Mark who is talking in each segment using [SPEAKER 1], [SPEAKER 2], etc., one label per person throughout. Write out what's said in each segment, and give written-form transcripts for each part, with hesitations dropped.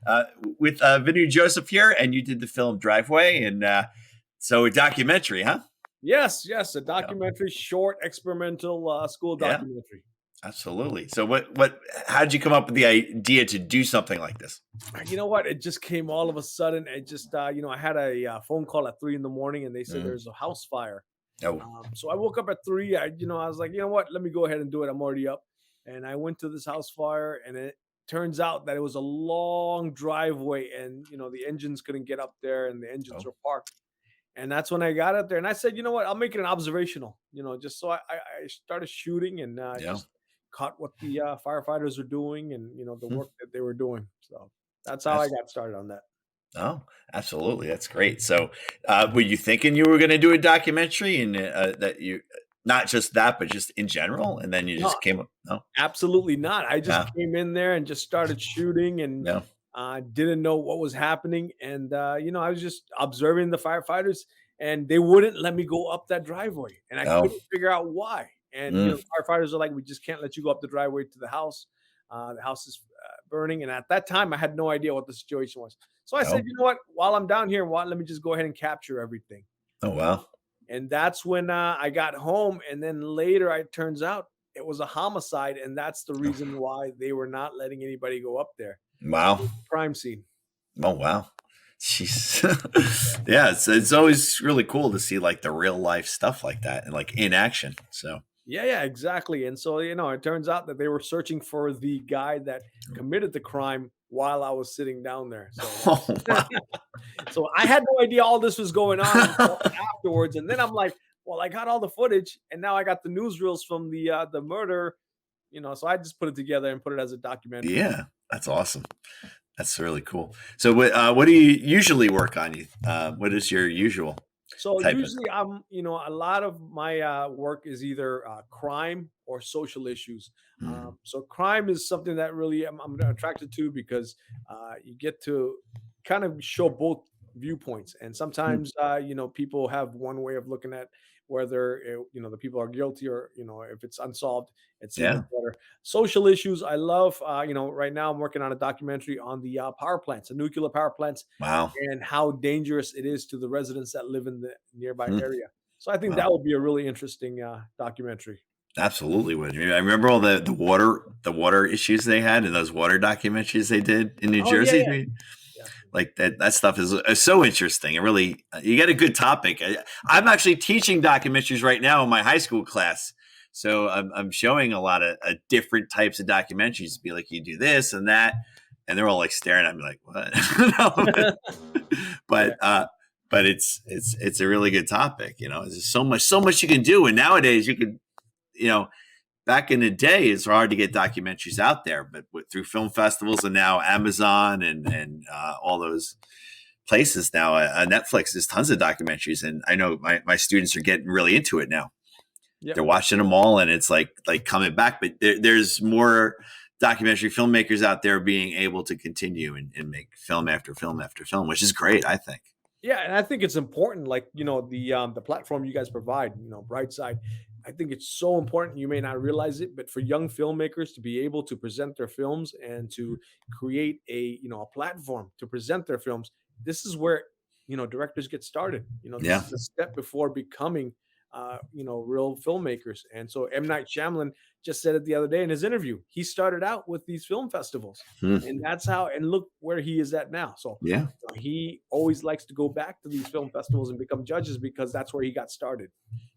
[SPEAKER 1] uh, with Vinny Joseph here, and you did the film Driveway, and so a documentary, huh?
[SPEAKER 2] Yes, yes, a
[SPEAKER 1] Yeah,
[SPEAKER 2] documentary, short experimental school
[SPEAKER 1] yeah,
[SPEAKER 2] documentary.
[SPEAKER 1] absolutely. So, how did you come up with the idea to do something like this?
[SPEAKER 2] You know what? It just came all of a sudden. It just, I had a phone call at 3 in the morning, and they said
[SPEAKER 1] Mm.
[SPEAKER 2] there's a house fire.
[SPEAKER 1] Oh,
[SPEAKER 2] So I woke up at 3. I was like, you know what? Let me go ahead and do it. I'm already up, and I went to this house fire, and it turns out that it was a long driveway, and the engines couldn't get up there, and the engines
[SPEAKER 1] oh,
[SPEAKER 2] were parked. And that's when I got up there, and I said, you know what? I'll make it an observational. Just so I started shooting and
[SPEAKER 1] yeah.
[SPEAKER 2] just caught what the firefighters were doing, and the
[SPEAKER 1] Hmm.
[SPEAKER 2] work that they were doing. So that's how I
[SPEAKER 1] That's
[SPEAKER 2] got started on that.
[SPEAKER 1] Oh, absolutely. That's great. So, were you thinking you were going to do a documentary, and that you not just that, but just in general, and then you
[SPEAKER 2] No,
[SPEAKER 1] just came up? No,
[SPEAKER 2] absolutely not. I just
[SPEAKER 1] yeah,
[SPEAKER 2] came in there and just started shooting, and
[SPEAKER 1] yeah.
[SPEAKER 2] didn't know what was happening. And I was just observing the firefighters, and they wouldn't let me go up that driveway, and I
[SPEAKER 1] Oh,
[SPEAKER 2] couldn't figure out why. And
[SPEAKER 1] mm,
[SPEAKER 2] the firefighters are like, "We just can't let you go up the driveway to the house. The house is burning." And at that time, I had no idea what the situation was. So I said,
[SPEAKER 1] oh,
[SPEAKER 2] "You know what? While I'm down here, let me just go ahead and capture everything."
[SPEAKER 1] oh, wow,
[SPEAKER 2] And that's when I got home, and then later, it turns out it was a homicide, and that's the
[SPEAKER 1] oh,
[SPEAKER 2] reason why they were not letting anybody go up there.
[SPEAKER 1] wow,
[SPEAKER 2] It was a crime scene.
[SPEAKER 1] oh, wow. Jeez. Yeah, it's always really cool to see like the real life stuff like that and like in action. So,
[SPEAKER 2] Yeah, yeah, exactly. And so, it turns out that they were searching for the guy that committed the crime while I was sitting down there. So,
[SPEAKER 1] oh, wow,
[SPEAKER 2] so I had no idea all this was going on until afterwards. And then I'm like, well, I got all the footage, and now I got the newsreels from the murder. So I just put it together and put it as a documentary.
[SPEAKER 1] yeah, that's awesome. That's really cool. So, what do you usually work on? What is your usual
[SPEAKER 2] So
[SPEAKER 1] type of?
[SPEAKER 2] usually a lot of my work is either crime or social issues.
[SPEAKER 1] Mm,
[SPEAKER 2] So crime is something that really I'm attracted to because you get to kind of show both viewpoints. And
[SPEAKER 1] mm,
[SPEAKER 2] sometimes, people have one way of looking at whether, the people are guilty, or, if it's unsolved, it's even
[SPEAKER 1] yeah.
[SPEAKER 2] better. Social issues, I love, right now I'm working on a documentary on the power plants, the nuclear power plants,
[SPEAKER 1] Wow.
[SPEAKER 2] and how dangerous it is to the residents that live in the nearby
[SPEAKER 1] Hmm,
[SPEAKER 2] area. So I think
[SPEAKER 1] wow.
[SPEAKER 2] that would be a really interesting documentary.
[SPEAKER 1] Absolutely would. I remember all the water issues they had in those water documentaries they did in New
[SPEAKER 2] Oh, yeah,
[SPEAKER 1] Jersey. I
[SPEAKER 2] yeah.
[SPEAKER 1] mean,
[SPEAKER 2] Yeah.
[SPEAKER 1] like that stuff is so interesting. It really you get a good topic. I'm actually teaching documentaries right now in my high school class, so I'm showing a lot of different types of documentaries. Be like, you do this and that, and they're all like staring at me like, what? No,
[SPEAKER 2] Yeah.
[SPEAKER 1] but it's a really good topic. There's so much you can do, and nowadays you could you know back in the day, it's hard to get documentaries out there, but through film festivals and now Amazon and all those places now, Netflix, there's tons of documentaries, and I know my students are getting really into it now.
[SPEAKER 2] Yep.
[SPEAKER 1] They're watching them all, and it's like coming back. But there's more documentary filmmakers out there being able to continue and make film after film after film, which is great, I think.
[SPEAKER 2] Yeah, and I think it's important, like, the platform you guys provide, Brightside. I think it's so important. You may not realize it, but for young filmmakers to be able to present their films and to create a platform to present their films, this is where directors get started. This
[SPEAKER 1] Yeah,
[SPEAKER 2] is a step before becoming real filmmakers. And so M. Night Shyamalan just said it the other day in his interview. He started out with these film festivals,
[SPEAKER 1] hmm.
[SPEAKER 2] and that's how, and look where he is at now. So
[SPEAKER 1] Yeah.
[SPEAKER 2] he always likes to go back to these film festivals and become judges because that's where he got started.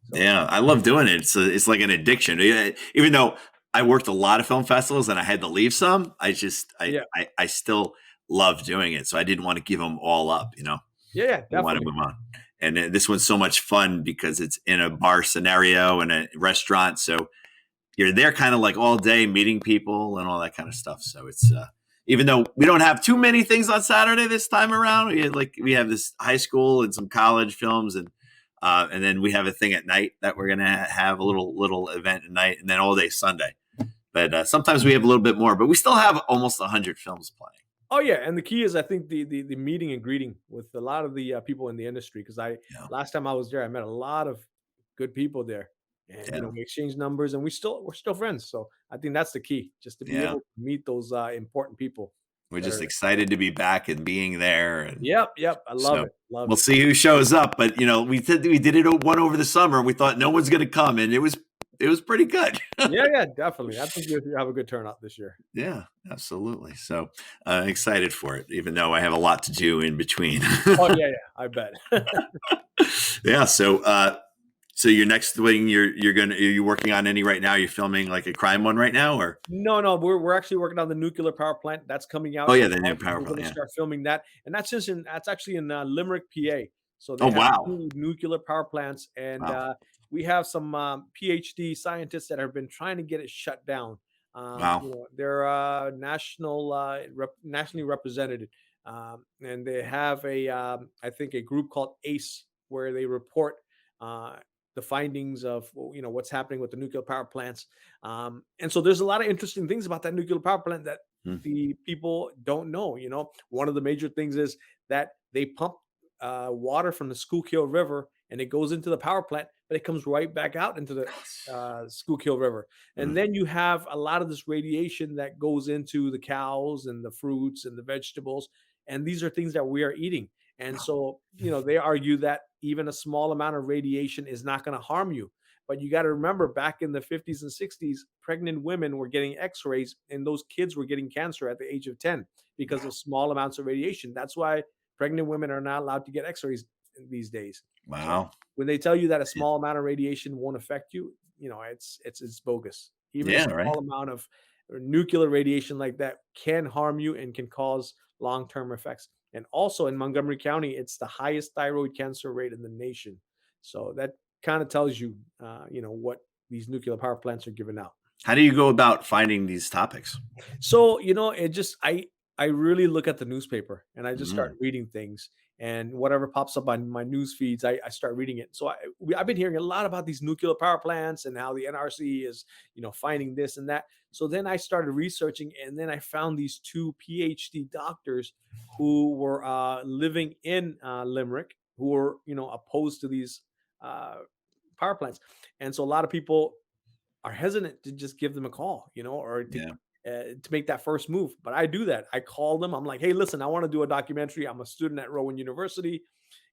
[SPEAKER 2] So
[SPEAKER 1] Yeah, I love doing it. It's like an addiction. Yeah, even though I worked a lot of film festivals and I had to leave some, I just
[SPEAKER 2] yeah,
[SPEAKER 1] I still love doing it. So I didn't want to give them all up.
[SPEAKER 2] yeah, yeah,
[SPEAKER 1] I want to
[SPEAKER 2] definitely.
[SPEAKER 1] move on. And this one's so much fun because it's in a bar scenario and a restaurant. So you're there kind of like all day meeting people and all that kind of stuff. So it's even though we don't have too many things on Saturday this time around, we have this high school and some college films and then we have a thing at night that we're gonna have a little event at night and then all day Sunday. But sometimes we have a little bit more, but we still have almost 100 films playing.
[SPEAKER 2] Oh yeah, and the key is, I think, the meeting and greeting with a lot of the people in the industry. Because I
[SPEAKER 1] Yeah,
[SPEAKER 2] last time I was there, I met a lot of good people there, and
[SPEAKER 1] yeah,
[SPEAKER 2] we exchanged numbers, and we're still friends. So I think that's the key, just to be
[SPEAKER 1] yeah.
[SPEAKER 2] able to meet those important people.
[SPEAKER 1] We're just
[SPEAKER 2] Very.
[SPEAKER 1] excited to be back and being there, and
[SPEAKER 2] Yep, yep. I love
[SPEAKER 1] so
[SPEAKER 2] it. Love
[SPEAKER 1] we'll
[SPEAKER 2] it.
[SPEAKER 1] see who shows up. But we did it one over the summer, and we thought no one's going to come, and it was pretty good.
[SPEAKER 2] Yeah, yeah, definitely. I think you have a good turnout this year.
[SPEAKER 1] Yeah, absolutely. So excited for it, even though I have a lot to do in between.
[SPEAKER 2] Oh yeah, yeah. I bet.
[SPEAKER 1] Yeah. So your next thing are you working on any right now? You're filming like a crime one right now, or
[SPEAKER 2] No, no, we're actually working on the nuclear power plant that's coming
[SPEAKER 1] oh
[SPEAKER 2] out
[SPEAKER 1] yeah,
[SPEAKER 2] in
[SPEAKER 1] the new
[SPEAKER 2] March.
[SPEAKER 1] power
[SPEAKER 2] We're
[SPEAKER 1] plant.
[SPEAKER 2] going to
[SPEAKER 1] Yeah.
[SPEAKER 2] start filming that, and that's actually in Limerick, PA. So they
[SPEAKER 1] Oh
[SPEAKER 2] have
[SPEAKER 1] wow,
[SPEAKER 2] two nuclear power plants, and
[SPEAKER 1] wow,
[SPEAKER 2] we have some PhD scientists that have been trying to get it shut down.
[SPEAKER 1] wow,
[SPEAKER 2] They're nationally represented, and they have I think a group called ACE where they report. Uh, the findings of what's happening with the nuclear power plants, and so there's a lot of interesting things about that nuclear power plant that
[SPEAKER 1] mm,
[SPEAKER 2] the people don't know. One of the major things is that they pump water from the Schuylkill River and it goes into the power plant, but it comes right back out into the Schuylkill River. And
[SPEAKER 1] mm,
[SPEAKER 2] then you have a lot of this radiation that goes into the cows and the fruits and the vegetables. And these are things that we are eating. And
[SPEAKER 1] wow,
[SPEAKER 2] so, they argue that even a small amount of radiation is not going to harm you. But you got to remember back in the 50s and 60s, pregnant women were getting x rays and those kids were getting cancer at the age of 10 because of small amounts of radiation. That's why pregnant women are not allowed to get x rays these days. So
[SPEAKER 1] wow.
[SPEAKER 2] when they tell you that a
[SPEAKER 1] Yeah,
[SPEAKER 2] small amount of radiation won't affect you, it's bogus. Even a
[SPEAKER 1] yeah, right.
[SPEAKER 2] small amount of nuclear radiation like that can harm you and can cause long term effects. And also in Montgomery County, it's the highest thyroid cancer rate in the nation. So that kind of tells you, what these nuclear power plants are giving out.
[SPEAKER 1] How do you go about finding these topics?
[SPEAKER 2] So, it just I really look at the newspaper and I just
[SPEAKER 1] Mm,
[SPEAKER 2] start reading things and whatever pops up on my news feeds, I start reading it. So I've been hearing a lot about these nuclear power plants and how the NRC is, finding this and that. So then I started researching and then I found these two PhD doctors who were living in Limerick who were, opposed to these uh, power plants. And so a lot of people are hesitant to just give them a call, or
[SPEAKER 1] yeah.
[SPEAKER 2] to make that first move. But I do that. I call them. I'm like, hey, listen, I want to do a documentary. I'm a student at Rowan University.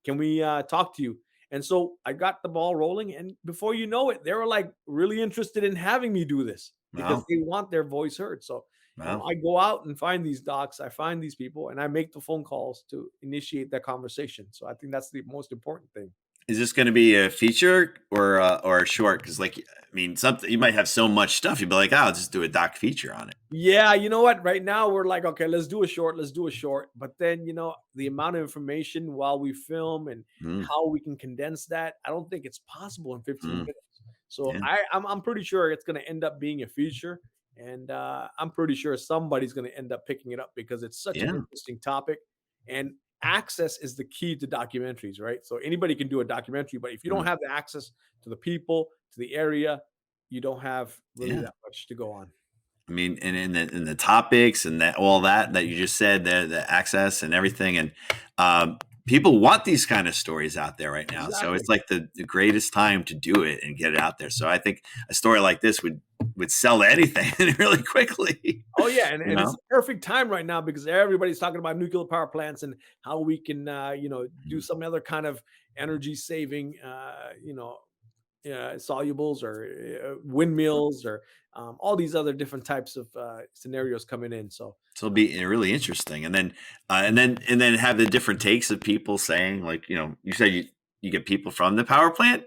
[SPEAKER 2] Can we talk to you? And so I got the ball rolling, and before you know it, they were like really interested in having me do this because
[SPEAKER 1] Wow,
[SPEAKER 2] they want their voice heard. So,
[SPEAKER 1] wow.
[SPEAKER 2] I go out and find these docs, I find these people, and I make the phone calls to initiate that conversation. So I think that's the most important thing.
[SPEAKER 1] Is this going to be a feature or a short? Because like, I mean, something you might have so much stuff. You'd be like, oh, I'll just do a doc feature on it.
[SPEAKER 2] Yeah, you know what? Right now we're like, okay, let's do a short, let's do a short. But then, the amount of information while we film and
[SPEAKER 1] Mm,
[SPEAKER 2] how we can condense that, I don't think it's possible in 15
[SPEAKER 1] mm,
[SPEAKER 2] minutes. So
[SPEAKER 1] yeah,
[SPEAKER 2] I'm pretty sure it's going to end up being a feature, and I'm pretty sure somebody's going to end up picking it up because it's such an
[SPEAKER 1] yeah,
[SPEAKER 2] interesting topic, and access is the key to documentaries, right? So anybody can do a documentary, but if you don't
[SPEAKER 1] mm,
[SPEAKER 2] have the access to the people, to the area, you don't have really
[SPEAKER 1] yeah.
[SPEAKER 2] that much to go on.
[SPEAKER 1] I mean, and in the topics and that all that you just said, the access and everything, and um, people want these kind of stories out there right now. So
[SPEAKER 2] Exactly.
[SPEAKER 1] it's like the greatest time to do it and get it out there. So I think a story like this would sell anything really quickly.
[SPEAKER 2] Oh yeah, and,
[SPEAKER 1] You
[SPEAKER 2] and it's
[SPEAKER 1] know?
[SPEAKER 2] the perfect time right now because everybody's talking about nuclear power plants and how we can, do
[SPEAKER 1] Mm,
[SPEAKER 2] some other kind of energy saving, solubles or windmills or all these other different types of scenarios coming in. So
[SPEAKER 1] So it'll be really interesting, and then have the different takes of people saying, like, you said you get people from the power plant.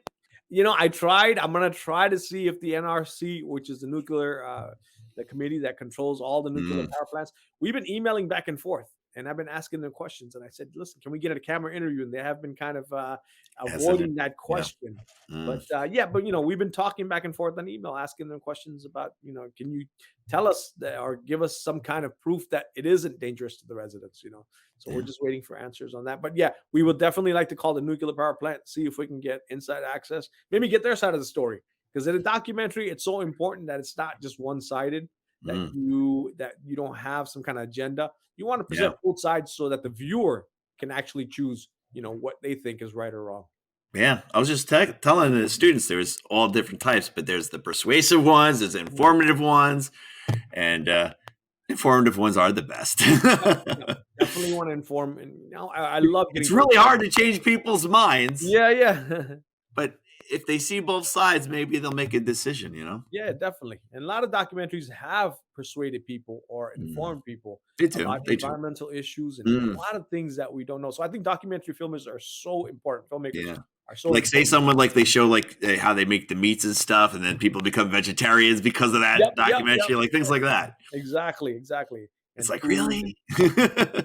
[SPEAKER 2] I tried. I'm gonna try to see if the NRC, which is the committee that controls all the nuclear
[SPEAKER 1] Mm,
[SPEAKER 2] power plants, we've been emailing back and forth, and I've been asking them questions. And I said, "Listen, can we get a camera interview?" And they have been kind of
[SPEAKER 1] hesitant.
[SPEAKER 2] avoiding that
[SPEAKER 1] Yeah.
[SPEAKER 2] question.
[SPEAKER 1] Mm,
[SPEAKER 2] But yeah, but we've been talking back and forth on email, asking them questions about, can you tell us that, or give us some kind of proof that it isn't dangerous to the residents? So we're
[SPEAKER 1] yeah.
[SPEAKER 2] just waiting for answers on that. But yeah, we would definitely like to call the nuclear power plant, see if we can get inside access, maybe get their side of the story. Because in a documentary, it's so important that it's not just one sided, that
[SPEAKER 1] Mm,
[SPEAKER 2] you don't have some kind of agenda. You want to
[SPEAKER 1] yeah.
[SPEAKER 2] present both sides so that the viewer can actually choose, what they think is right or wrong.
[SPEAKER 1] Yeah, I was just telling the students there's all different types, but there's the persuasive ones, there's the
[SPEAKER 2] Mhm.
[SPEAKER 1] informative ones, and Informative ones are the best.
[SPEAKER 2] Yep, yep. Definitely want to inform, and I love
[SPEAKER 1] It's
[SPEAKER 2] getting
[SPEAKER 1] really
[SPEAKER 2] pushback.
[SPEAKER 1] hard to change people's minds,
[SPEAKER 2] Yeah, yeah.
[SPEAKER 1] but if they see both sides, maybe they'll make a decision, you know?
[SPEAKER 2] Yeah, definitely. And a lot of documentaries have persuaded people or
[SPEAKER 1] Mm.
[SPEAKER 2] informed people
[SPEAKER 1] They do,
[SPEAKER 2] about
[SPEAKER 1] they do.
[SPEAKER 2] environmental issues and
[SPEAKER 1] Mm,
[SPEAKER 2] a lot of things that we don't know. So I think documentary filmmakers are so important. Filmmakers
[SPEAKER 1] yeah.
[SPEAKER 2] are so
[SPEAKER 1] Like, say
[SPEAKER 2] important.
[SPEAKER 1] someone like they show, like, how they make the meats and stuff, and then people become vegetarians because of that
[SPEAKER 2] Yep, yep, yep.
[SPEAKER 1] documentary, like, things like that.
[SPEAKER 2] Exactly, exactly.
[SPEAKER 1] It's
[SPEAKER 2] And
[SPEAKER 1] like,
[SPEAKER 2] food.
[SPEAKER 1] "Really?"
[SPEAKER 2] Yeah,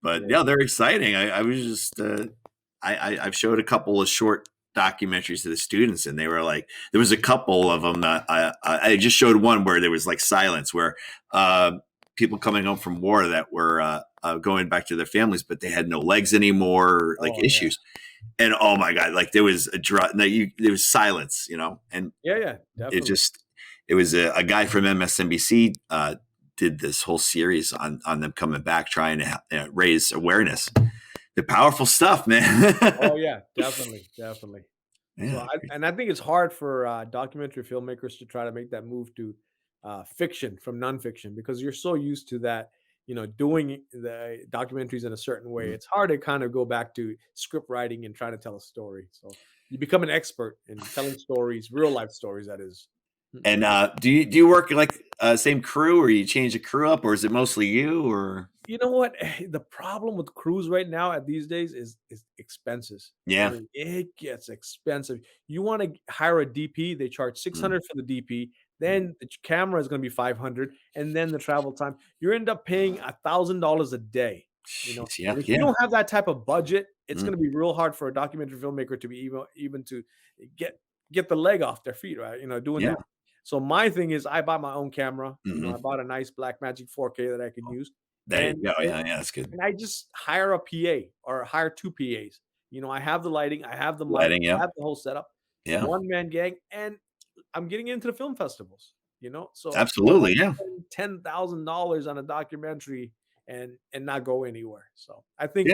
[SPEAKER 1] But, yeah, they're exciting. I was just, I've showed a couple of short documentaries to the students, and they were like, there was a couple of them that I just showed one where there was like silence, where people coming home from war that were going back to their families, but they had no legs anymore, like
[SPEAKER 2] oh yeah.
[SPEAKER 1] issues. And oh my god, like there was a no, there was silence, and
[SPEAKER 2] Yeah, yeah,
[SPEAKER 1] it
[SPEAKER 2] definitely.
[SPEAKER 1] just it was a guy from MSNBC did this whole series on them coming back, trying to raise awareness. The powerful stuff, man.
[SPEAKER 2] Oh yeah, definitely, definitely. So
[SPEAKER 1] Yeah.
[SPEAKER 2] I think it's hard for documentary filmmakers to try to make that move to fiction from nonfiction because you're so used to that, doing the documentaries in a certain way.
[SPEAKER 1] Mm.
[SPEAKER 2] It's hard to kind of go back to script writing and trying to tell a story. So you become an expert in telling stories, real life stories. That is. Mm.
[SPEAKER 1] And do you work like same crew, or you change the crew up, or is it mostly you? Or
[SPEAKER 2] You know what? The problem with crews right now at these days is expenses. I
[SPEAKER 1] yeah,
[SPEAKER 2] mean, it gets expensive. You want to hire a DP, they charge
[SPEAKER 1] mm,
[SPEAKER 2] 600 for the DP,
[SPEAKER 1] mm.
[SPEAKER 2] then the camera is going to be 500, and then the travel time. You end up paying $1,000 a day,
[SPEAKER 1] Jeez, yeah,
[SPEAKER 2] And if you
[SPEAKER 1] yeah,
[SPEAKER 2] don't have that type of budget, it's
[SPEAKER 1] mm,
[SPEAKER 2] going to be real hard for a documentary filmmaker to be even to get get the leg off their feet, right? Doing
[SPEAKER 1] yeah.
[SPEAKER 2] that. So my thing is I bought my own camera. I
[SPEAKER 1] Hmm.
[SPEAKER 2] bought a nice Blackmagic 4K that I can use.
[SPEAKER 1] There you
[SPEAKER 2] And
[SPEAKER 1] go. Yeah, yeah, that's good.
[SPEAKER 2] and I just hire a PA or hire 2 PAs. I have the lighting, I have the mic,
[SPEAKER 1] Lighting,
[SPEAKER 2] I
[SPEAKER 1] yeah,
[SPEAKER 2] have the whole setup,
[SPEAKER 1] yeah,
[SPEAKER 2] one-man gang, and I'm getting into the film festivals, So I don't
[SPEAKER 1] absolutely,
[SPEAKER 2] wanna
[SPEAKER 1] yeah,
[SPEAKER 2] spend $10,000 on a documentary and not go anywhere. So I think,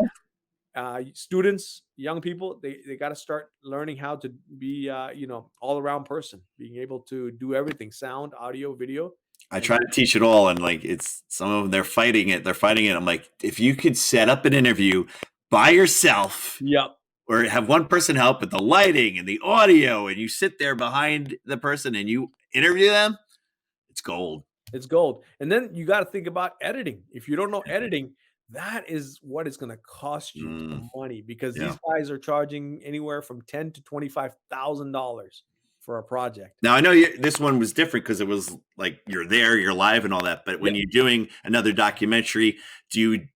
[SPEAKER 1] yeah.
[SPEAKER 2] students, young people, they gotta start learning how to be, all-around person, being able to do everything, sound, audio, video,
[SPEAKER 1] I
[SPEAKER 2] and
[SPEAKER 1] try to teach it all, and like it's some of them they're fighting it. They're fighting it. I'm like, if you could set up an interview by yourself,
[SPEAKER 2] Yep.
[SPEAKER 1] or have one person help with the lighting and the audio, and you sit there behind the person and you interview them, it's gold.
[SPEAKER 2] It's gold. And then you gotta think about editing. If you don't know editing, that is what is gonna cost you
[SPEAKER 1] Mm,
[SPEAKER 2] some money because
[SPEAKER 1] yeah.
[SPEAKER 2] these guys are charging anywhere from ten to $25,000 for a project.
[SPEAKER 1] Now I know this one was different because it was like you're there, you're live, and all that. But when
[SPEAKER 2] Yep,
[SPEAKER 1] you're doing another documentary, do you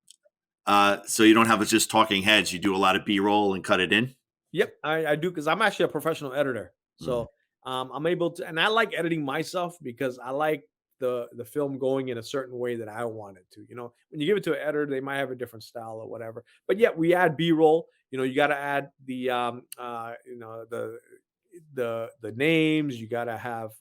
[SPEAKER 1] so you don't have it just talking heads? You do a lot of B-roll and cut it in.
[SPEAKER 2] yep, I do because 'cause I'm actually a professional editor.
[SPEAKER 1] Mm,
[SPEAKER 2] So, I'm able to and I like editing myself because I like the film going in a certain way that I want it to, When you give it to an editor, they might have a different style or whatever. But yeah, we add B-roll, you gotta add the names. You got to have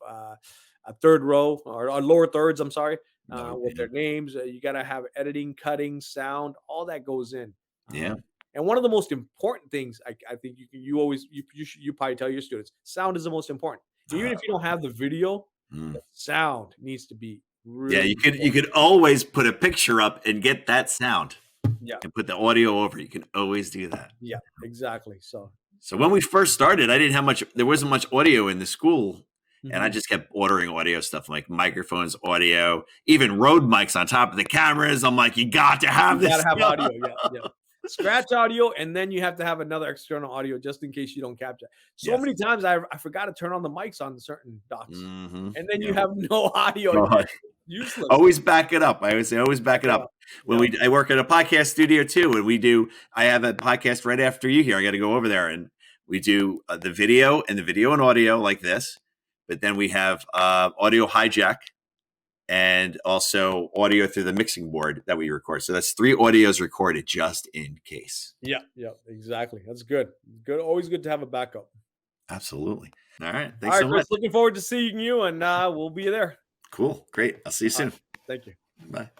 [SPEAKER 2] a third row or lower thirds. I'm sorry,
[SPEAKER 1] no,
[SPEAKER 2] with
[SPEAKER 1] yeah,
[SPEAKER 2] their names. You got to have editing, cutting, sound, all that goes in.
[SPEAKER 1] yeah.
[SPEAKER 2] And one of the most important things I think you always you probably tell your students sound is the most important. Even if you don't have the video,
[SPEAKER 1] Mm.
[SPEAKER 2] the sound needs to be
[SPEAKER 1] Yeah,
[SPEAKER 2] really
[SPEAKER 1] you could always put a picture up and get that sound
[SPEAKER 2] yeah,
[SPEAKER 1] and put the audio over. You can always do that.
[SPEAKER 2] yeah, exactly. So
[SPEAKER 1] So when we first started, I didn't have much. There wasn't much audio in the school, and I
[SPEAKER 2] mhm.
[SPEAKER 1] just kept ordering audio stuff like microphones, audio, even Rode mics on top of the cameras. I'm like, you got to have
[SPEAKER 2] You
[SPEAKER 1] this
[SPEAKER 2] gotta have
[SPEAKER 1] stuff.
[SPEAKER 2] audio, yeah, yeah. Scratch audio, and then you have to have another external audio just in case you don't capture. So
[SPEAKER 1] Yes.
[SPEAKER 2] many times I forgot to turn on the mics on certain docs,
[SPEAKER 1] Hmm.
[SPEAKER 2] and then you
[SPEAKER 1] Yeah.
[SPEAKER 2] have no audio.
[SPEAKER 1] No,
[SPEAKER 2] Useless.
[SPEAKER 1] always back it up. I always say, always back
[SPEAKER 2] Back
[SPEAKER 1] it
[SPEAKER 2] it
[SPEAKER 1] up.
[SPEAKER 2] up.
[SPEAKER 1] When
[SPEAKER 2] Yep.
[SPEAKER 1] I work at a podcast studio too, and we do. I have a podcast right after you here. I got to go over there, and we do the video and audio like this. But then we have audio hijack and also audio through the mixing board that we record. So that's 3 audios recorded just in case.
[SPEAKER 2] Yeah, yeah, exactly. That's good. Good, always good to have a backup.
[SPEAKER 1] Absolutely. All right.
[SPEAKER 2] All
[SPEAKER 1] Thanks
[SPEAKER 2] right,
[SPEAKER 1] so
[SPEAKER 2] Chris,
[SPEAKER 1] much.
[SPEAKER 2] looking forward to seeing you, and we'll be there.
[SPEAKER 1] Cool. Great. I'll see you
[SPEAKER 2] All right,
[SPEAKER 1] soon.
[SPEAKER 2] thank you.
[SPEAKER 1] Bye.